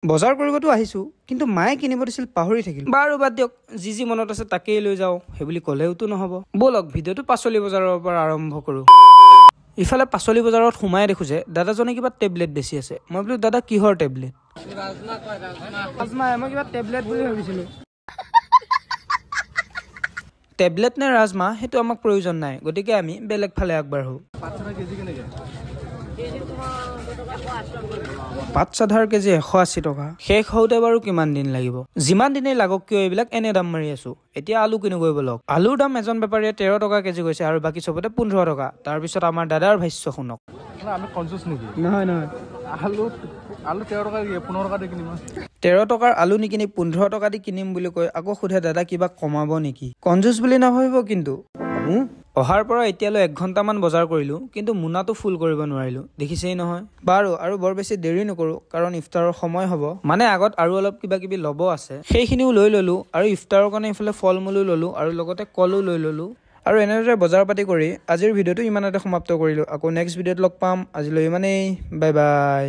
বজাৰ কৰিবতো আহিছোঁ, কিন্তু মায়ে কিনিব দিছিল পাহৰি থাকিল। বাৰু বাদ দিয়ক, যি মনত আছে তাকেই লৈ যাওঁ সেইবুলি ক'লেওতো নহ'ব। ব'লক ভিডিঅ'টো পাচলি বজাৰৰ পৰা আৰম্ভ কৰোঁ। ইফালে পাচলি বজাৰত সোমাই দেখোঁ যে দাদাজনে কিবা টেবলেট বেছি আছে। মই বোলো দাদা কিহৰ টেবলেট? মই কিবা টেবলেট বুলি ভাবিছিলোঁ। টেবলেট নে ৰাজমাহ সেইটো আমাক প্ৰয়োজন নাই, গতিকে আমি বেলেগ ফালে আগবাঢ়ো। পাত চাধাৰ কেজি 180 টকা। শেষ হওঁতে বাৰু কিমান দিন লাগিব? যিমান দিনেই লাগক কিয় এইবিলাক এনে দাম মাৰি আছো। এতিয়া আলু কিনিবই বলক। আলুৰ দাম এজন বেপাৰীয়ে 13 টকা কেজি কৈছে আৰু বাকী চবতে 15 টকা। তাৰপিছত আমাৰ দাদাৰ ভাষ্য শুনক। আমি কনজুচ নেকি? নহয় আলু 13 টকা দিয়ে 15 টকা দি কিনিম। 13 টকাৰ আলু নিকিনি 15 টকা দি কিনিম বুলি কৈ আকৌ সোধে দাদা কিবা কমাব নেকি? কনজুচ বুলি নাভাবিব কিন্তু। অহাৰ পৰা এতিয়ালৈ 1 ঘণ্টামান বজাৰ কৰিলোঁ, কিন্তু মোনাটো ফুল কৰিব নোৱাৰিলোঁ। দেখিছেই নহয়। বাৰু আৰু বৰ বেছি দেৰি নকৰোঁ, কাৰণ ইফতাৰৰ সময় হ'ব। মানে আগত আৰু অলপ কিবা কিবি ল'ব আছে, সেইখিনিও লৈ ল'লোঁ আৰু ইফতাৰৰ কাৰণে ইফালে ফল মূলো ল'লোঁ আৰু লগতে কলো লৈ ল'লোঁ। আৰু এনেদৰে বজাৰ পাতি কৰি আজিৰ ভিডিঅ'টো ইমানতে সমাপ্ত কৰিলোঁ। আকৌ নেক্সট ভিডিঅ'ত লগ পাম। আজিলৈ ইমানেই। Bye bye.